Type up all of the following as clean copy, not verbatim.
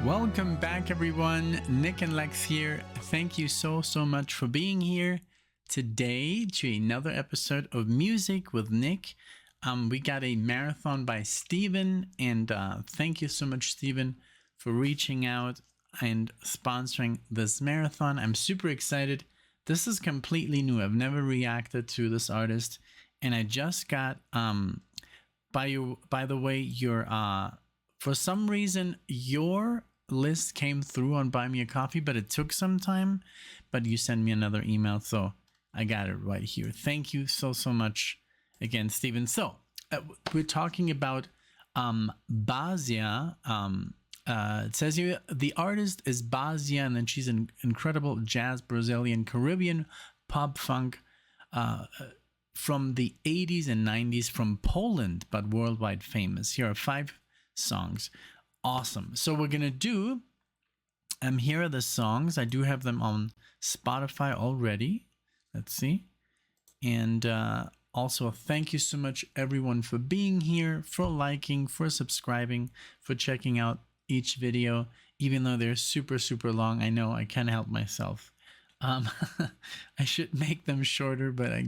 Welcome back, everyone. NicknLex here. Thank you so much for being here today to another episode of Music with Nick. We got a marathon by Steven, and thank you so much, Steven, for reaching out and sponsoring this marathon. I'm super excited. This is completely new. I've never reacted to this artist, and I just got by the way, your for some reason your list came through on Buy Me a Coffee, but it took some time. But you sent me another email, so I got it right here. Thank you so much again, Steven. So we're talking about BASIA. It says here the artist is BASIA, and then she's an incredible jazz, Brazilian, Caribbean, pop funk from the 80s and 90s, from Poland, but worldwide famous. Here are 5 songs. Awesome. So we're gonna do here are the songs. I do have them on Spotify already. Let's see. And also thank you so much, everyone, for being here, for liking, for subscribing, for checking out each video, even though they're super long. I know I can't help myself. I should make them shorter, but I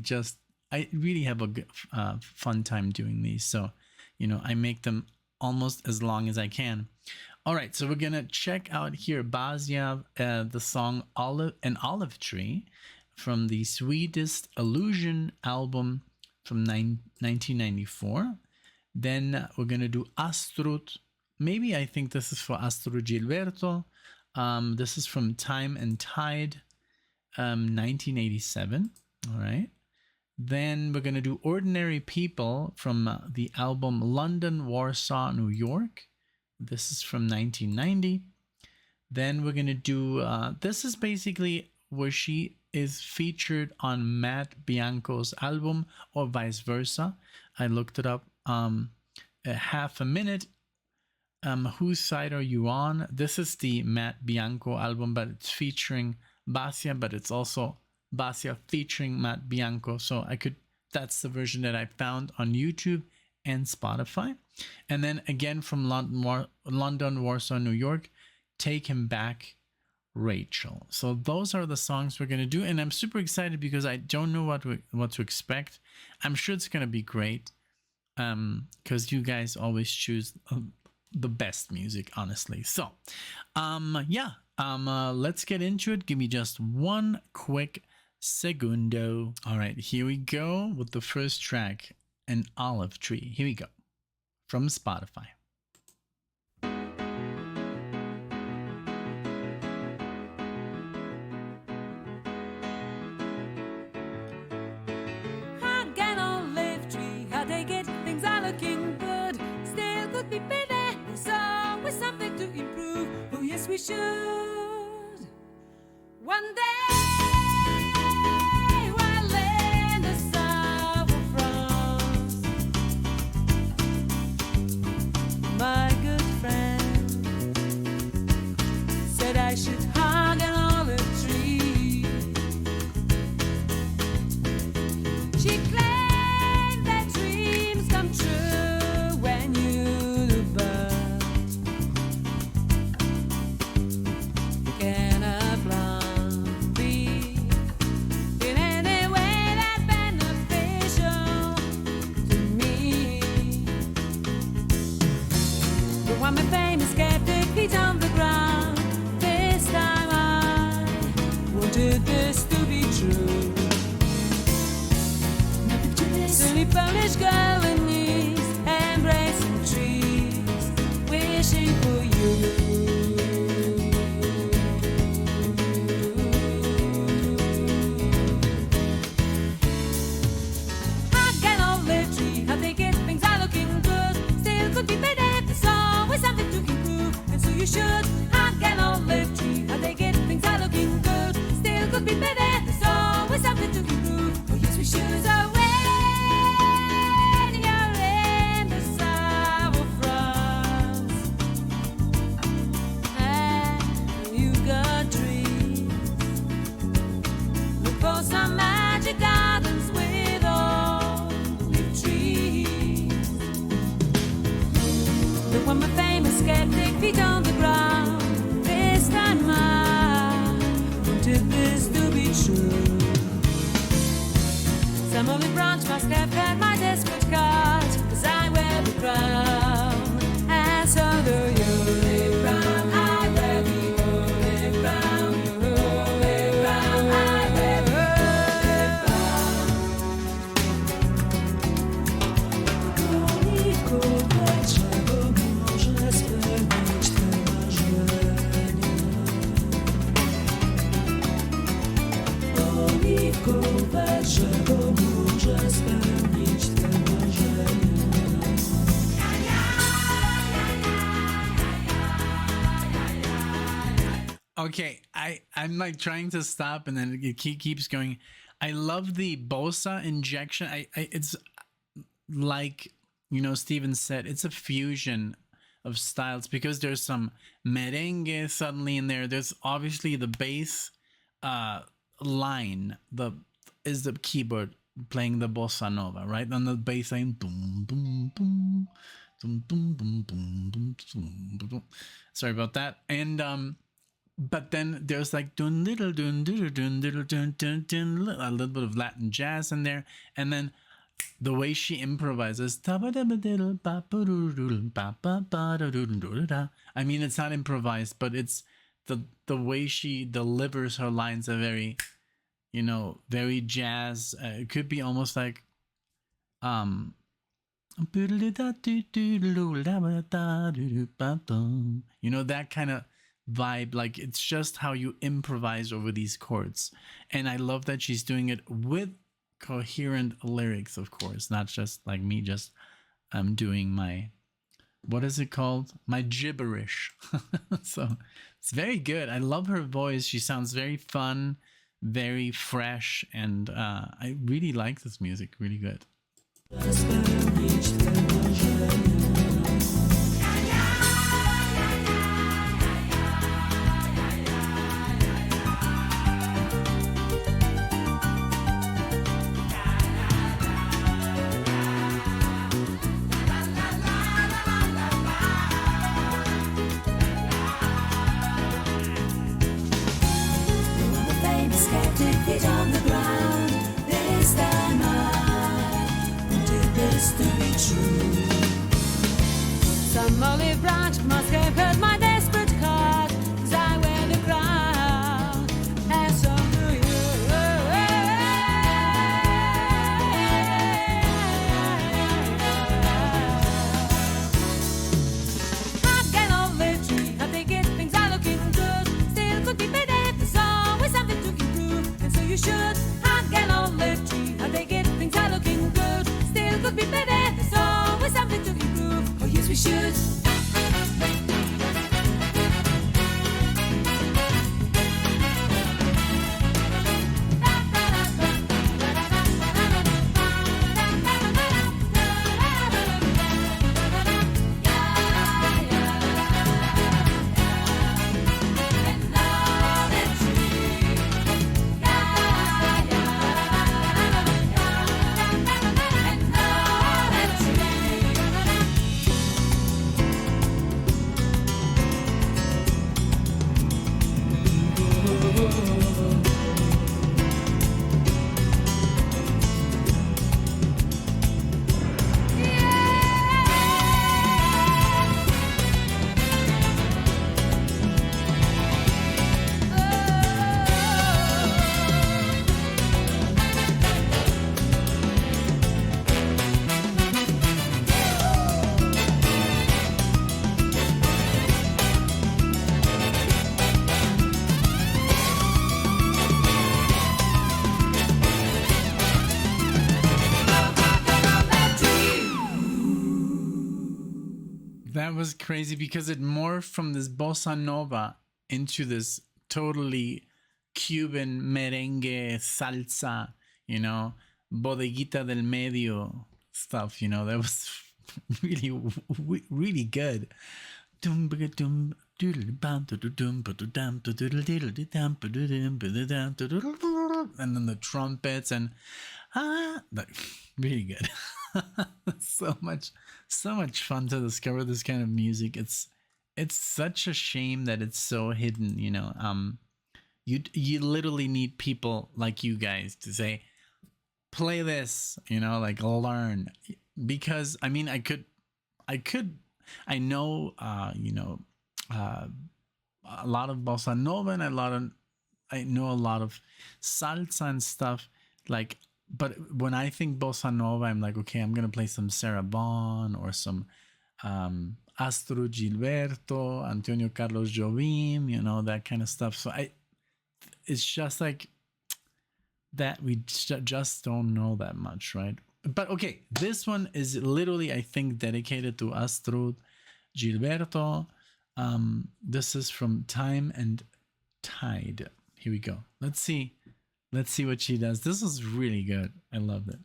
really have a good, fun time doing these. So, I make them almost as long as I can. All right, so we're gonna check out here BASIA, the song An Olive Tree from the Sweetest Illusion album from 1994. Then we're gonna do Astrud. Maybe I think this is for Astrud Gilberto. This is from Time and Tide, 1987. All right. Then we're going to do Ordinary People from the album London, Warsaw, New York. This is from 1990. Then we're going to do, this is basically where she is featured on Matt Bianco's album, or vice versa. I looked it up. Half a Minute. Whose Side Are You On? This is the Matt Bianco album, but it's featuring BASIA, but it's also BASIA featuring Matt Bianco. So that's the version that I found on YouTube and Spotify. And then again from London, Warsaw, New York, Take Him Back, Rachel. So those are the songs we're going to do. And I'm super excited because I don't know what to expect. I'm sure it's going to be great. Because you guys always choose the best music, honestly. So, let's get into it. Give me just one quick segundo. All right, here we go with the first track, An Olive Tree. Here we go from Spotify. An olive tree, how they get things are looking good. Still could be better. There's always something to improve. Oh yes, we should. One day. My good friend said I should hug an olive tree. She claimed that dreams come true when you do but can a plant be in any way that beneficial to me? I'm a famous skeptic, feet on the ground. This time I wanted this to be true. Silly Polish girl in knees, embracing trees, wishing for you. Hug an olive tree, how they get things are looking good. Still could be better. Something to improve, and so you should hug an olive tree. How they get things are looking good. Still could be better. There's always something to improve. Oh yes, we should. So when you're in the south of France and you got dreams, look for some magic gardens with olive trees. Look, I'm a famous skeptic, feet on the ground. if this to be true. Some only branch must have had my desperate card, 'cause I wear the crown, and so do you. Olive brown, I wear the olive brown, olive brown, I wear the olive brown. Oliwkowe drzewo może spełnić te marzenia. Oliwkowe drzewo może spełnić te marzenia. Okay, I'm like trying to stop and then it keeps going. I love the bossa injection. It's like, you know, Steven said, it's a fusion of styles because there's some merengue suddenly in there. There's obviously the bass line is the keyboard playing the bossa nova, right? On the bass line, boom, boom, boom, boom, boom, boom, boom, boom, boom, boom. Sorry about that. And but then there's like dun little dun little dun little dun dun dun, a little bit of Latin jazz in there, and then the way she improvises. I mean, it's not improvised, but it's the way she delivers her lines are very, you know, very jazz. It could be almost like you know, that kind of vibe. Like, it's just how you improvise over these chords, and I love that she's doing it with coherent lyrics, of course, not just like me just doing my, what is it called, my gibberish. So it's very good. I love her voice. She sounds very fun, very fresh, and I really like this music. Really good. On the ground, this time I wanted this to be true. Some olive branch must have heard my desperate card, 'cause I wear the crown, and so do you. I've got all the tree, I think it things are looking good. Still could be better, there's always something to improve. So you should hug an olive tree. I think it things are looking good. Still could be better. There's always something to improve. Oh yes, we should. That was crazy because it morphed from this bossa nova into this totally Cuban merengue, salsa, you know, bodeguita del medio stuff, you know. That was really good. And then the trumpets and really good. so much fun to discover this kind of music. It's such a shame that it's so hidden, you know. You literally need people like you guys to say, play this, like learn. Because I mean, I know, a lot of bossa nova and I know a lot of salsa and stuff. Like, but when I think bossa nova, I'm like, okay, I'm gonna play some Sarah Vaughan or some Astrud Gilberto, Antonio Carlos Jobim, that kind of stuff. So it's just like that we just don't know that much, right? But okay, this one is literally, I think, dedicated to Astrud Gilberto. This is from Time and Tide. Here we go. Let's see what she does. This is really good. I love it.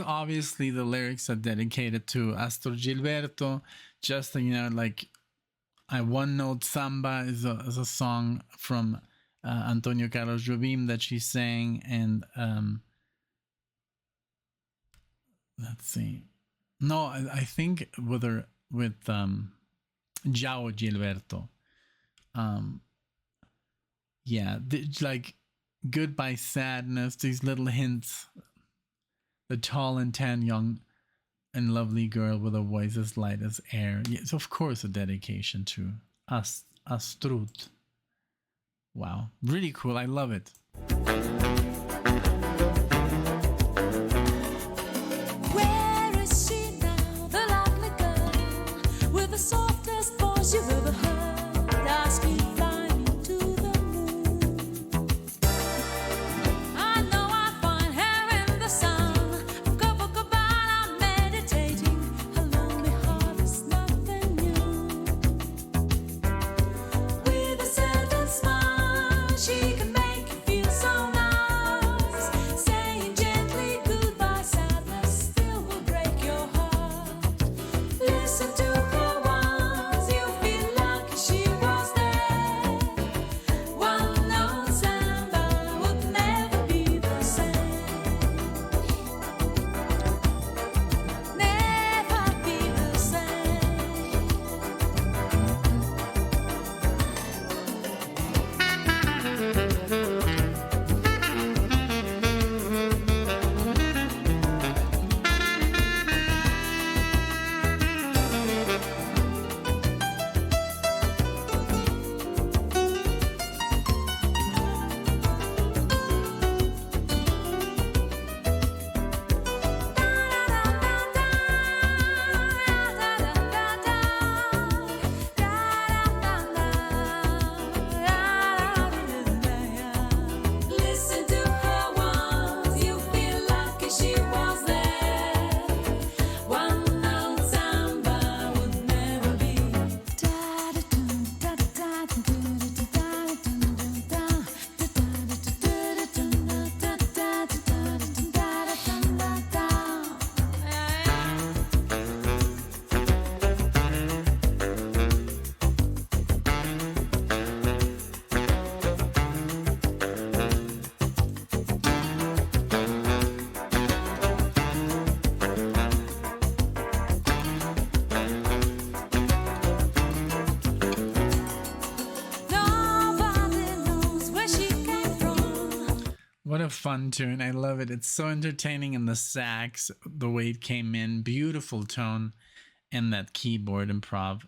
Obviously, the lyrics are dedicated to Astor Gilberto. Just like One Note Samba is a song from Antonio Carlos Jobim that she sang, and let's see. No, I think with Jao Gilberto. Yeah, like Goodbye Sadness. These little hints. The tall and tan young and lovely girl with a voice as light as air. Yes, of course, a dedication to Astrud. Wow, really cool. I love it. Where is she now, the lovely girl with the softest voice you've ever heard? Asking, fly me to the moon. I know I'll find her in the sun. Copacabana, meditating. Her lonely heart is nothing new. With a certain smile, she can make you feel so What a fun tune. I love it. It's so entertaining, and the sax, the way it came in, beautiful tone, and that keyboard improv.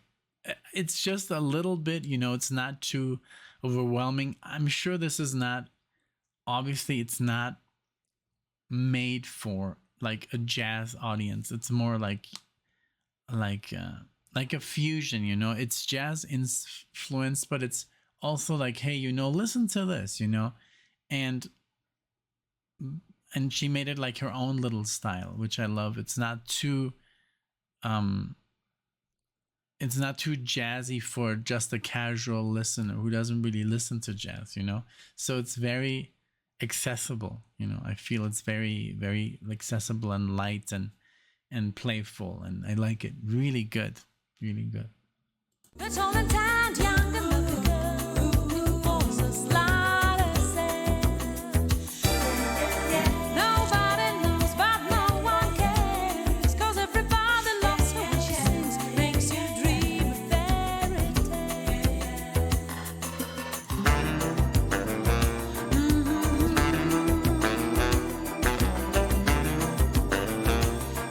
It's just a little bit, it's not too overwhelming. I'm sure this is not, obviously, it's not made for like a jazz audience. It's more like a fusion, It's jazz influenced, but it's also like, hey, listen to this, and she made it like her own little style, which I love. It's not too jazzy for just a casual listener who doesn't really listen to jazz, So it's very accessible, I feel it's very, very accessible and light and playful, and I like it. Really good. Really good. The tall and tanned young and lovely girl who was a slight as sand. Nobody knows, but no one cares, 'cause everybody loves her when she sings, makes you dream a fairy tale.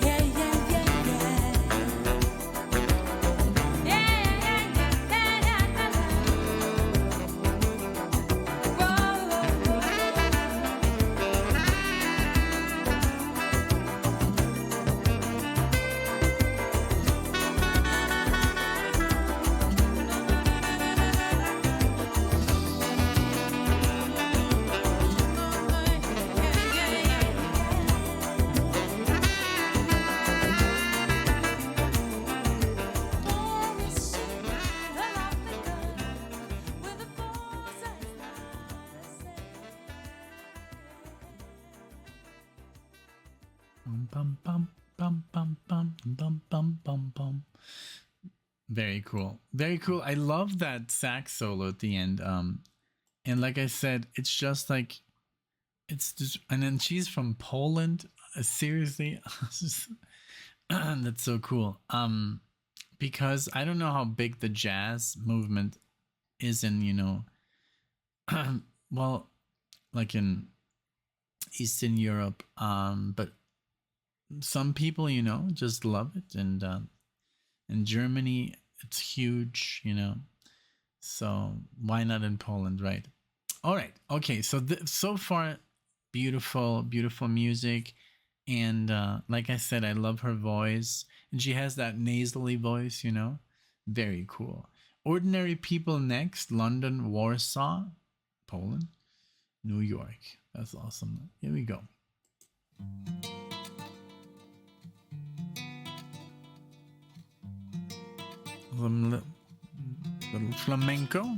Yeah, yeah, yeah, yeah. Bum, bum, bum, bum, bum, bum, bum, bum, bum. Very cool. Very cool. I love that sax solo at the end. And like I said, it's just like, it's just, and then she's from Poland. Seriously, that's so cool. Because I don't know how big the jazz movement is in, well, like in Eastern Europe. But some people, just love it, and in Germany it's huge, so why not in Poland, right? All right, okay, so so far, beautiful music, and like I said, I love her voice, and she has that nasally voice, very cool. Ordinary People next. London, Warsaw, Poland, New York. That's awesome. Here we go. Little flamenco.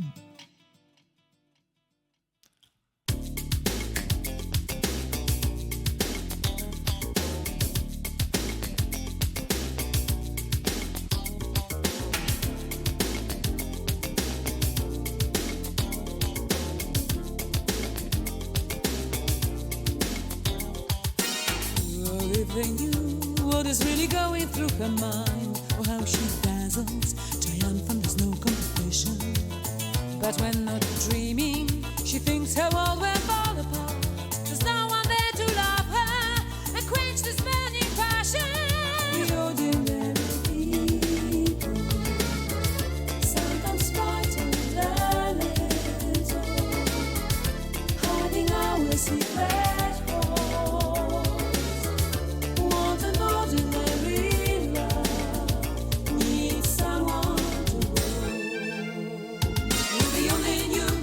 If they knew what is really going through her mind, or how she dazzles, triumphant, there's no competition. But when not dreaming, she thinks her world will fall apart. There's no one there to love her and quench this burning passion. The ordinary people, sometimes frightened a little, hiding our secret holes. Want an ordinary love, need someone to hold. If they only knew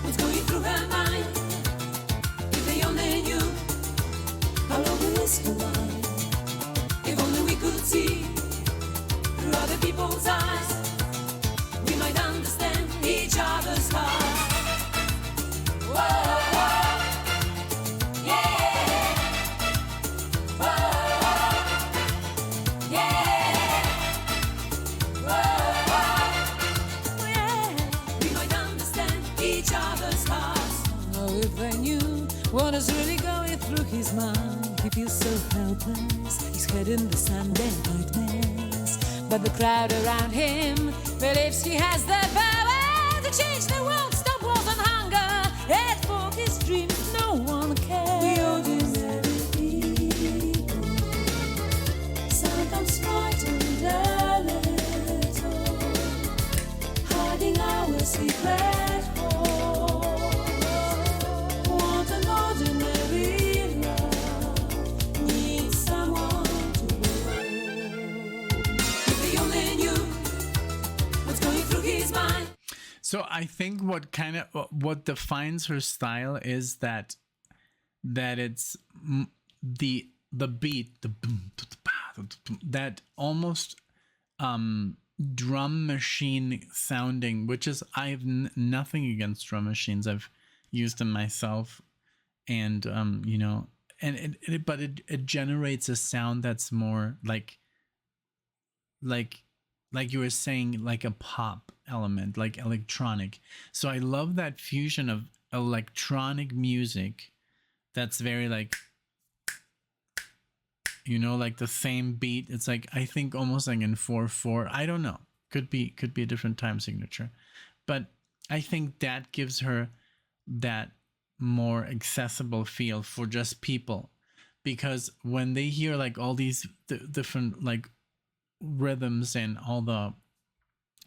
what's going through her mind, if they only knew how long is her life, if only we could see through other people's eyes, we might understand each other's heart. Whoa, whoa, yeah. Whoa, yeah. Whoa, yeah. We might understand each other's hearts. Oh, if they knew what is really going through his mind, he feels so helpless. He's head in the sand and nightmares. But the crowd around him believes he has the power to change the world, stop wars and hunger, and for his dreams no So I think what defines her style is that it's the beat, the boom, that almost drum machine sounding, which is I have nothing against drum machines. I've used them myself, and you know, and it generates a sound that's more like you were saying, like a pop element, like electronic. So I love that fusion of electronic music that's very like, you know, like the same beat. It's like, I think almost like in 4/4. I don't know. Could be a different time signature. But I think that gives her that more accessible feel for just people. Because when they hear like all these different like rhythms and all the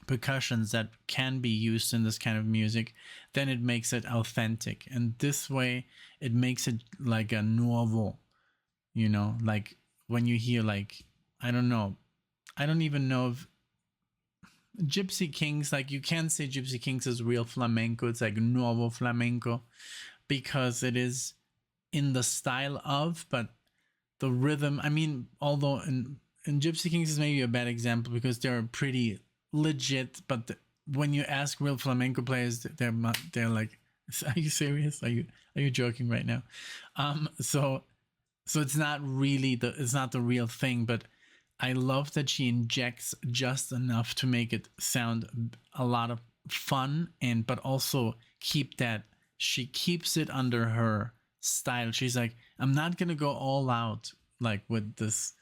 percussions that can be used in this kind of music, then it makes it authentic. And this way it makes it like a novel, you know, like when you hear like, I don't know, I don't even know if Gypsy Kings, like you can't say Gypsy Kings is real flamenco. It's like nuevo flamenco because it is in the style of, but the rhythm, I mean, although in Gypsy Kings is maybe a bad example because they're pretty legit, but when you ask real flamenco players, they're like, are you serious? Are you joking right now? So it's not really it's not the real thing, but I love that she injects just enough to make it sound a lot of fun, but also she keeps it under her style. She's like, I'm not gonna go all out like with this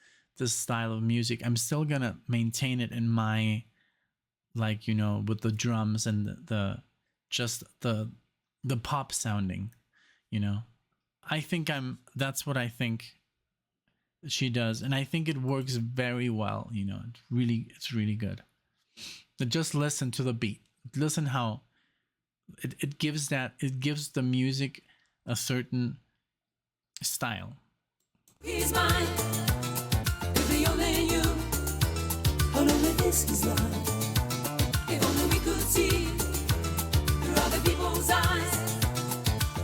style of music. I'm still gonna maintain it in my, like, you know, with the drums and the pop sounding, you know. That's what I think she does, and I think it works very well, you know. It's really good. But just listen to the beat. Listen how it gives the music a certain style. He's mine, if he only knew how lonely this is life. If only we could see through other people's eyes,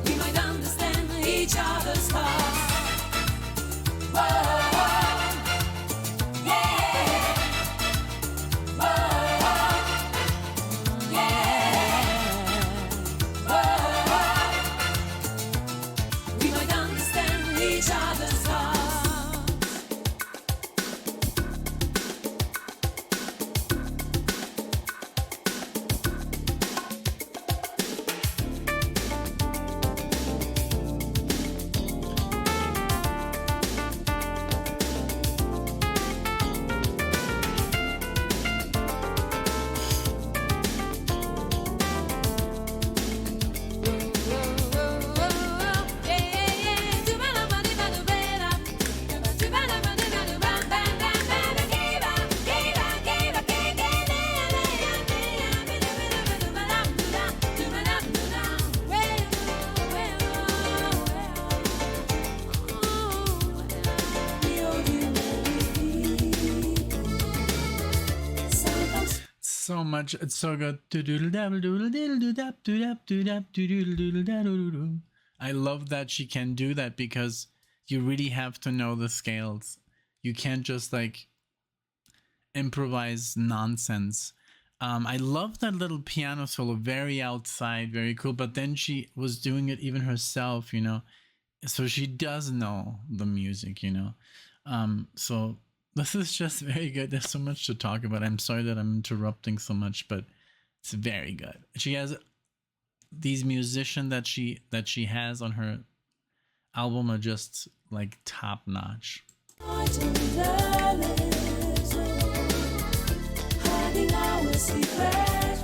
we might understand each other's hearts. Whoa, yeah. Whoa, yeah. Whoa, we might understand each other's hearts. So much, it's so good. I love that she can do that because you really have to know the scales. You can't just like improvise nonsense. I love that little piano solo, very outside, very cool, but then she was doing it even herself, you know, so she does know the music, you know. So this is just very good. There's so much to talk about. I'm sorry that I'm interrupting so much, but it's very good. She has these musicians that she has on her album are just like top notch. Hiding our secret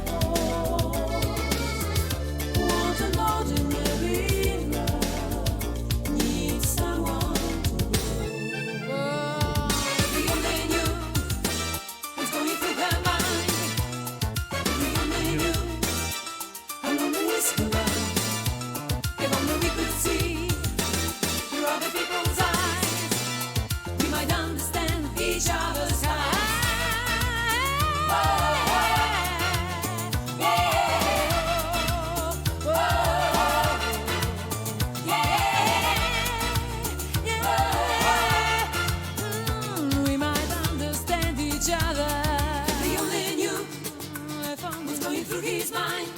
want an ordinary love, need someone to know. If we only knew what's going through her mind, if we only knew how lonely is her life, if only we could see through other people's eyes, we might understand each other's hearts. through his mind.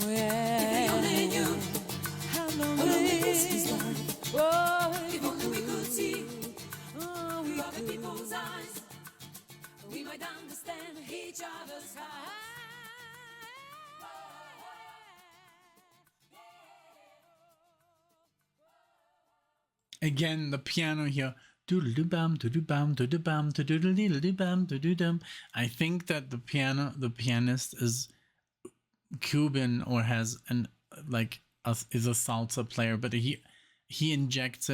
Oh, If yeah. we only knew How how long lonely is his life. Oh, If only we could see oh, through other people's eyes, we might understand each other's hearts. Again, the piano here. Doodle-doo-bam, doodle-bam, doodle-bam, doodle-dee-dee-dee-bam, doodle-dum. I think that the pianist is Cuban or has an is a salsa player, but he injects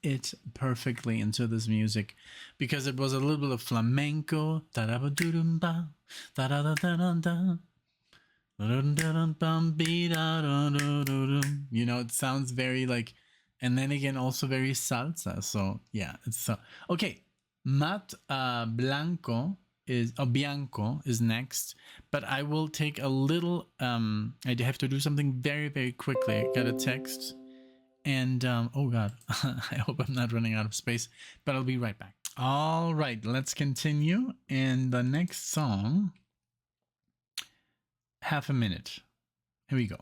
it perfectly into this music because it was a little bit of flamenco. Da-da-ba-doo-dum-ba, da-da-da-da-da-da. You know, it sounds very like, and then again also very salsa. So yeah, it's okay. Matt Bianco is next, but I will take a little. I have to do something very, very quickly. I got a text, and oh god, I hope I'm not running out of space, but I'll be right back. All right, let's continue. And the next song, half a minute. Here we go.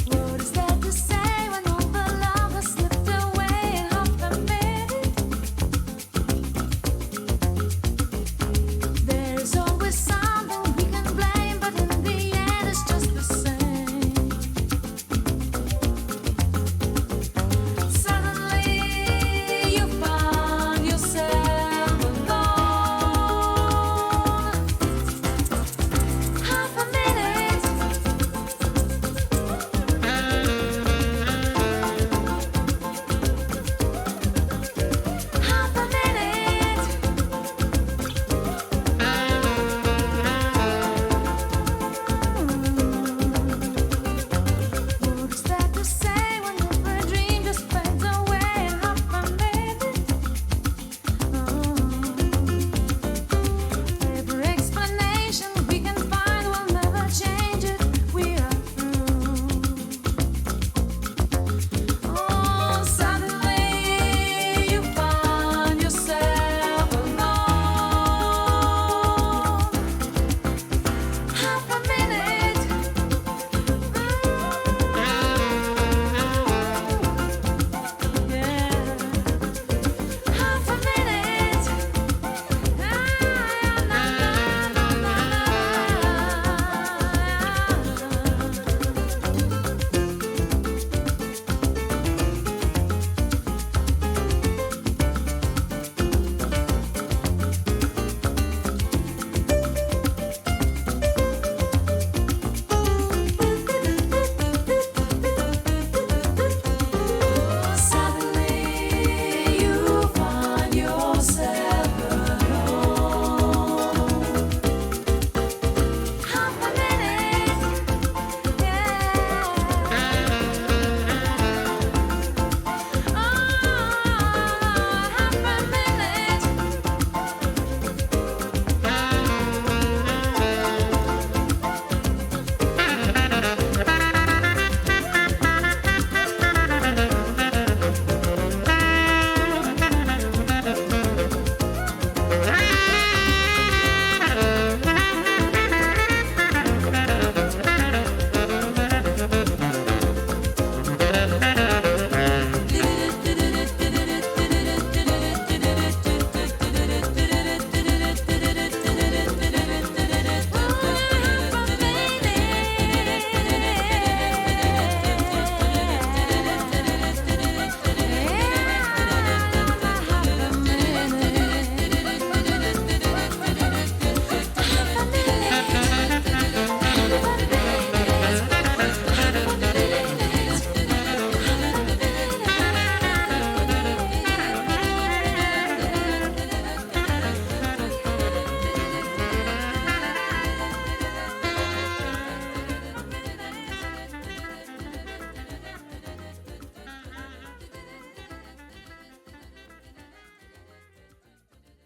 What is there to say when all the love has slipped away in half a minute?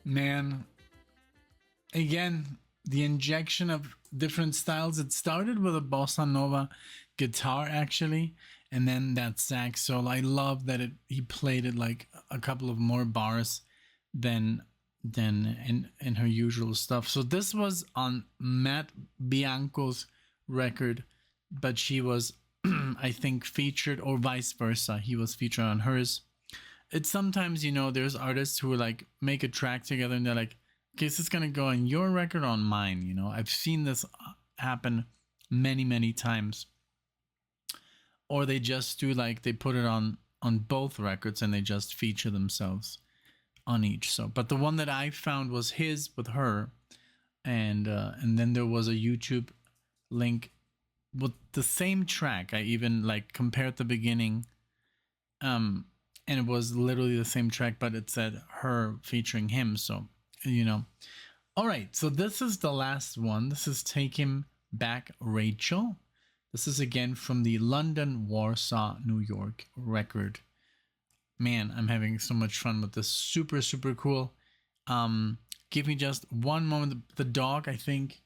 Man, again, the injection of different styles. It started with a bossa nova guitar actually, and then that sax solo. I love that he played it like a couple of more bars than in her usual stuff. So this was on Matt Bianco's record, but she was I think featured, or vice versa. He was featured on hers. It's sometimes, there's artists who like make a track together and they're like, okay, is this gonna go on your record or on mine? I've seen this happen many, many times. Or they just do like, they put it on both records and they just feature themselves on each. So, but the one that I found was his with her, and then there was a YouTube link with the same track. I even like compared the beginning, and it was literally the same track, but it said her featuring him. So, all right. So this is the last one. This is Take Him Back, Rachel. This is again from the London, Warsaw, New York record. Man, I'm having so much fun with this. Super, super cool. Give me just one moment. The dog, I think,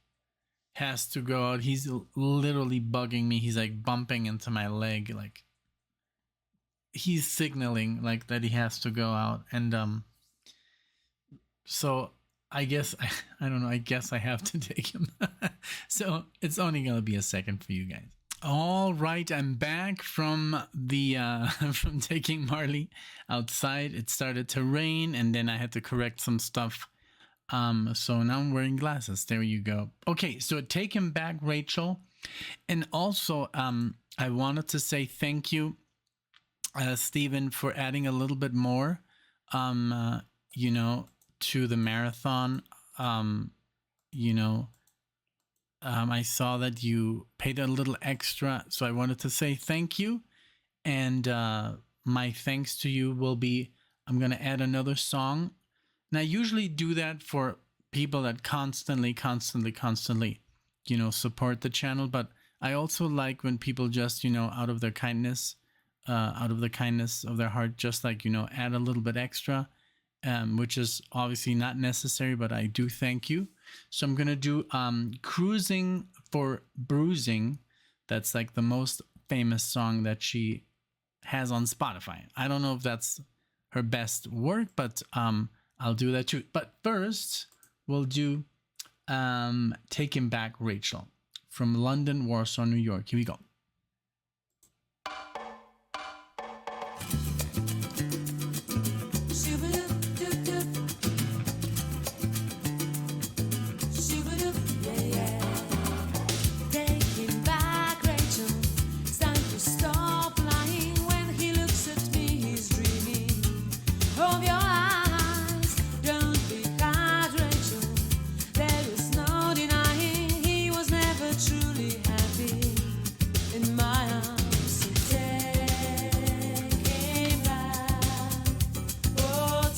has to go out. He's literally bugging me. He's like bumping into my leg. Like, he's signaling like that he has to go out. And so I guess, I don't know, I guess I have to take him. So it's only going to be a second for you guys. All right, I'm back from the from taking Marley outside. It started to rain, and then I had to correct some stuff. So now I'm wearing glasses. There you go. Okay, so Take Him Back, Rachel. And also, I wanted to say thank you, Stephen, for adding a little bit more, to the marathon. I saw that you paid a little extra, so I wanted to say thank you. And my thanks to you will be, I'm going to add another song. And I usually do that for people that constantly, support the channel. But I also like when people just, out of the kindness of their heart, just like, add a little bit extra, which is obviously not necessary, but I do thank you. So I'm going to do Cruising for Bruising. That's like the most famous song that she has on Spotify. I don't know if that's her best work, but I'll do that too. But first, we'll do Take Him Back, Rachel, from London, Warsaw, New York. Here we go. Oh,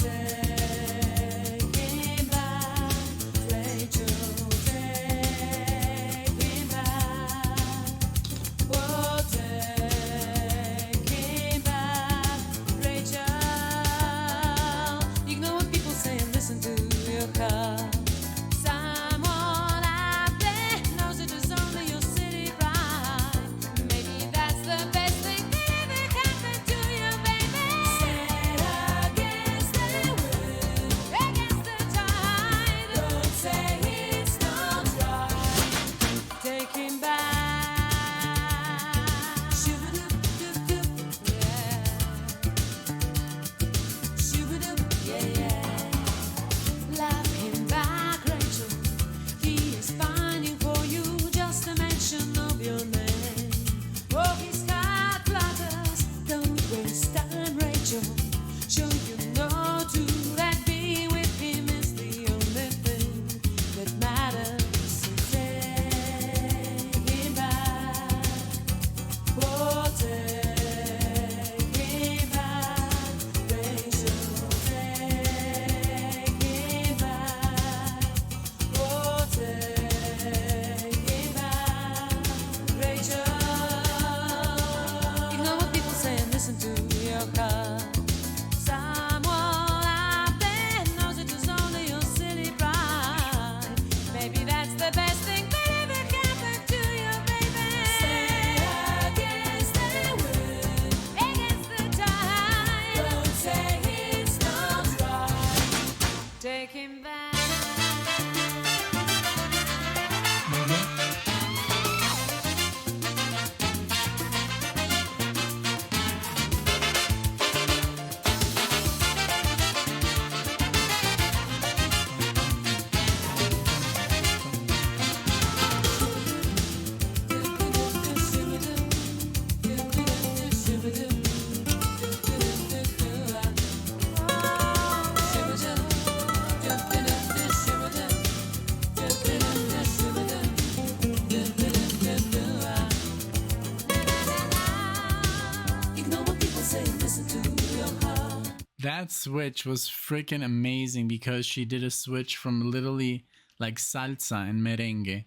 That switch was freaking amazing because she did a switch from literally like salsa and merengue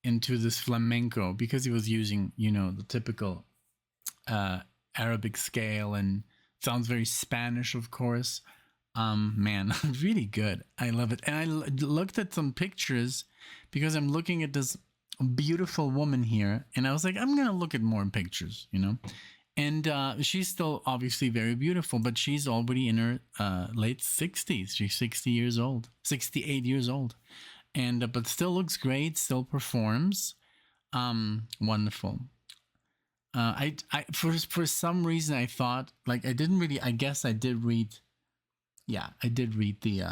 into this flamenco because he was using, you know, the typical Arabic scale and sounds very Spanish, of course. Man, really good. I love it. And I looked at some pictures because I'm looking at this beautiful woman here, and I was like, I'm gonna look at more pictures, you know. And she's still obviously very beautiful, but she's already in her late 60s. She's 60 years old, 68 years old, and but still looks great. Still performs. Wonderful. I for some reason I thought like I didn't really. I guess I did read. Yeah, I did read the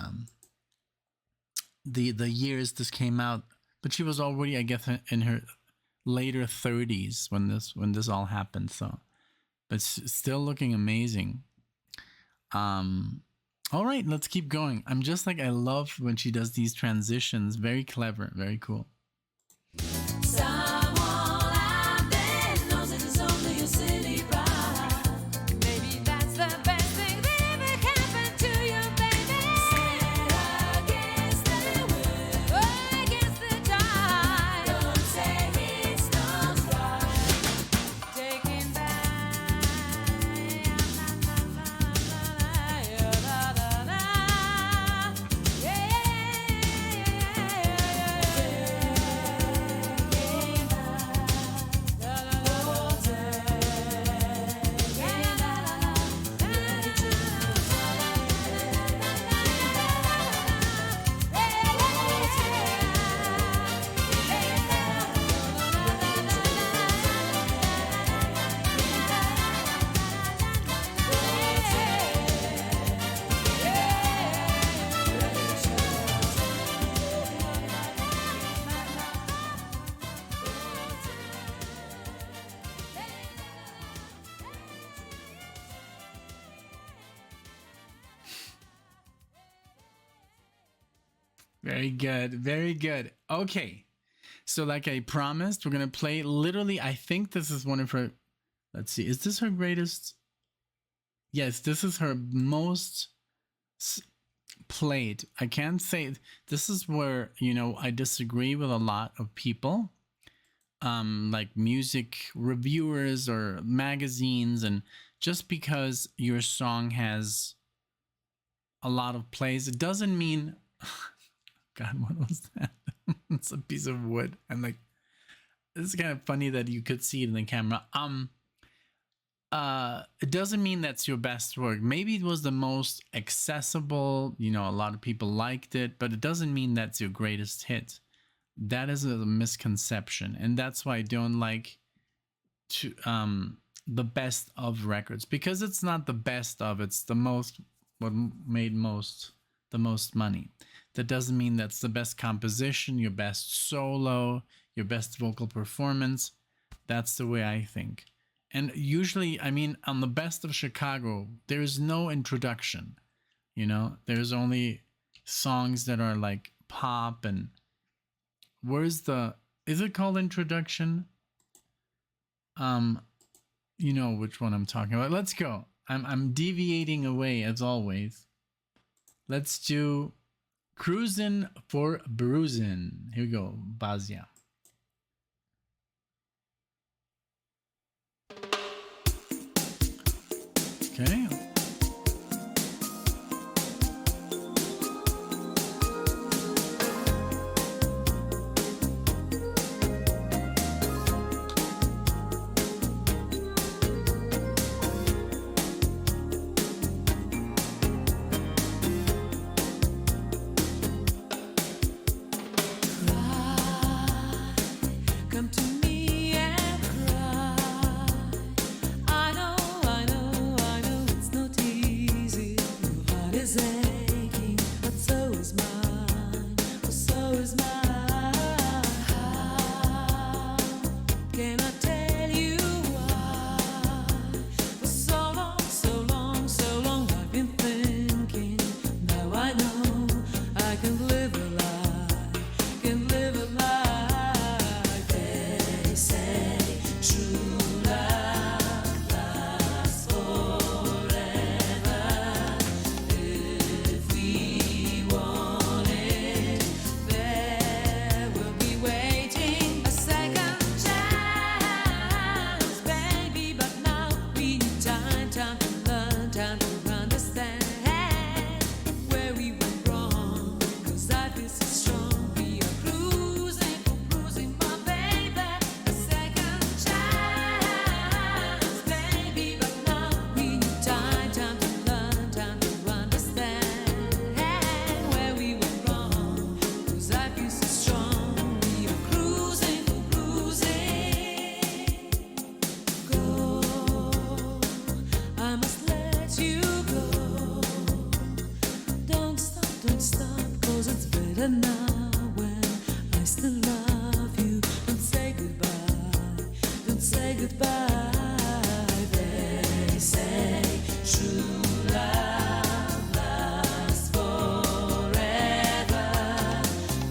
years this came out, but she was already, I guess, in her later 30s when this all happened. So, but still looking amazing. All right, let's keep going. I'm just like, I love when she does these transitions. Very clever, very cool. Someone out there knows it is only your city bride. Maybe that's the best thing that ever happened to you, baby. Set against the wind, oh, against the tide. Don't say it smells right. Taking back, Very good, very good. Okay, so like I promised, we're gonna play literally. I think this is one of her. Let's see, is this her greatest? Yes, this is her most played. I can't say this is where, you know, I disagree with a lot of people, like music reviewers or magazines, and just because your song has a lot of plays, it doesn't mean. God, what was that? It's a piece of wood. I'm like, it's kind of funny that you could see it in the camera. It doesn't mean that's your best work. Maybe it was the most accessible, you know, a lot of people liked it, but it doesn't mean that's your greatest hit. That is a misconception, and that's why I don't like to the best of records, because it's not the best of, it's the most, what made the most money. That doesn't mean that's the best composition, your best solo, your best vocal performance. That's the way I think. And usually, I mean, on the Best of Chicago, there's no introduction. You know, there's only songs that are like pop, and where's the, is it called introduction? You know which one I'm talking about. Let's go. I'm deviating away as always. Let's do Cruisin' for Bruising. Here we go, BASIA. Okay. Come to me and cry. I know it's no But now when I still love you, don't say goodbye, don't say goodbye. They say true love lasts forever.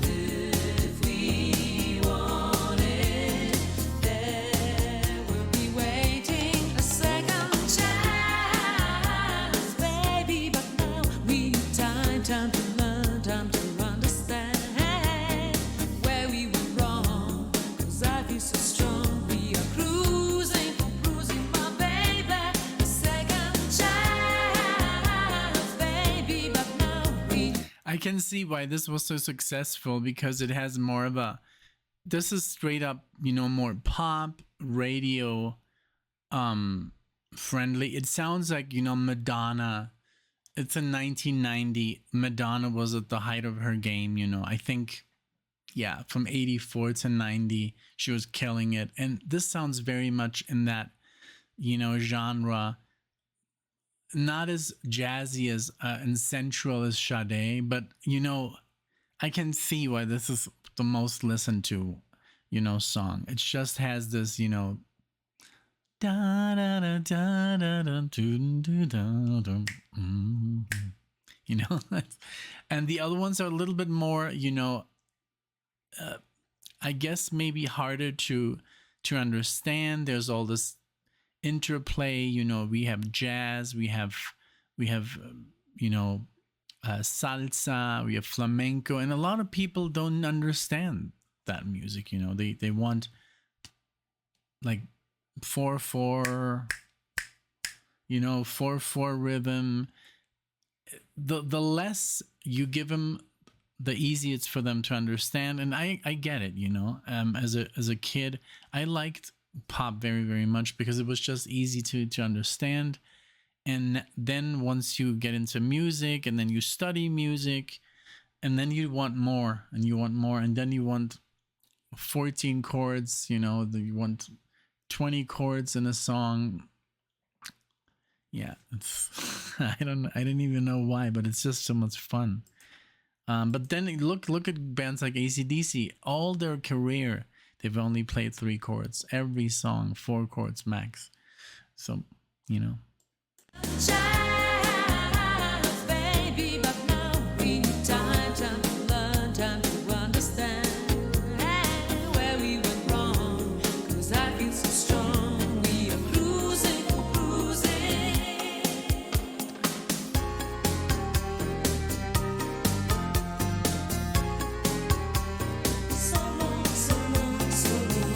If we want it, there will be waiting a second chance, baby. But now we need time to learn, time to understand where we went wrong. 'Cause I feel so strong. We are cruising, my baby. A second chance, baby. But now we I can see why this was so successful, because it has more of a, this is straight up, more pop radio friendly. It sounds like, Madonna. It's a 1990. Madonna was at the height of her game, I think, yeah, from 84 to 90, she was killing it. And this sounds very much in that, genre. Not as jazzy as and sensual as Sade, but I can see why this is the most listened to, song. It just has this, da da da da da da doo, doo, da, da, and the other ones are a little bit more, I guess maybe harder to understand. There's all this interplay, we have jazz, we have salsa, we have flamenco, and a lot of people don't understand that music. They want like 4/4, 4/4 rhythm. The less you give them, the easier it's for them to understand. And I get it. As a kid, I liked pop very, very much because it was just easy to understand. And then once you get into music, and then you study music, and then you want more, and you want more, and then you want 14 chords, you want 20 chords in a song. Yeah, it's I didn't even know why, but it's just so much fun. But then look at bands like AC/DC. All their career, they've only played 3 chords. Every song, 4 chords max. So, chance, baby. But now we need time to learn, time to understand where we went wrong. 'Cause I feel so strong. We are cruising, so long, so long, so long.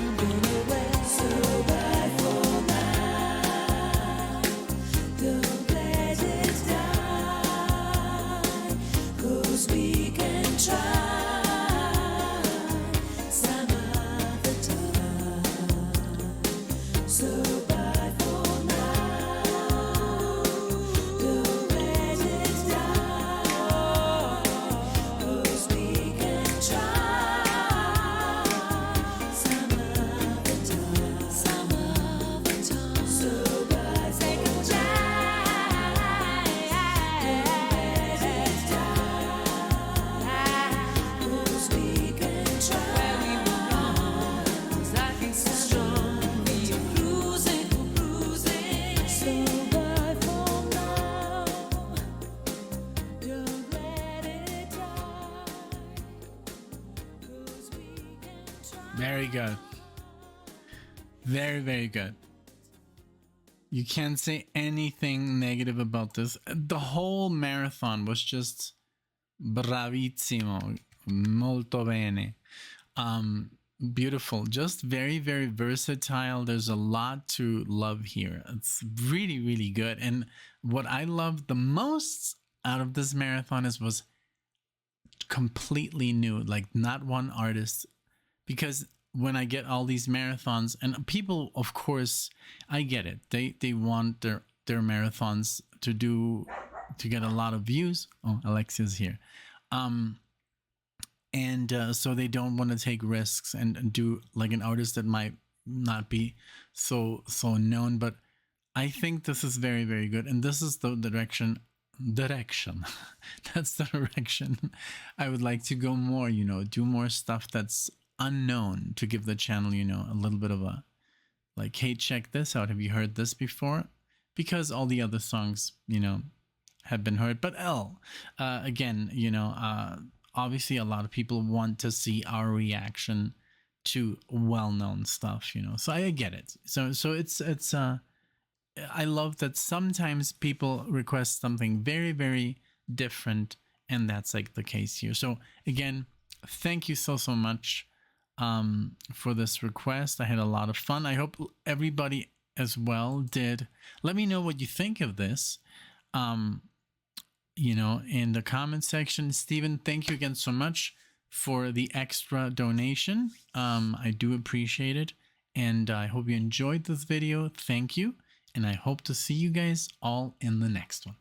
I'm gonna wait so bad for now. Don't let it die, 'cause we can try some other time. So bad for now. Don't let it die, 'cause we can try some other time. Some other time. So bad second chance. Don't let it die, 'cause we can try. Where we were wrong, 'cause I feel so strong. We are cruising, so bad for now. Don't let it die, 'cause we can try. very good. Very, very good. You can't say anything negative about this. The whole marathon was just bravissimo, molto bene. Beautiful, just very, very versatile. There's a lot to love here. It's really, really good. And what I loved the most out of this marathon was completely new, like not one artist. Because when I get all these marathons, and people, of course, I get it. They want their marathons to get a lot of views. Oh, Alexia's here. And so they don't want to take risks and do like an artist that might not be so known. But I think this is very, very good. And this is the direction. That's the direction I would like to go more, you know, do more stuff that's unknown to give the channel, you know, a little bit of a like, hey, check this out. Have you heard this before? Because all the other songs, you know, have been heard. But again, you know, obviously a lot of people want to see our reaction to well-known stuff, you know, so I get it. So it's I love that sometimes people request something very, very different, and that's like the case here. So again, thank you so much for this request. I had a lot of fun. I hope everybody as well did. Let me know what you think of this, you know, in the comment section. Steven, thank you again so much for the extra donation. I do appreciate it, and I hope you enjoyed this video. Thank you, and I hope to see you guys all in the next one.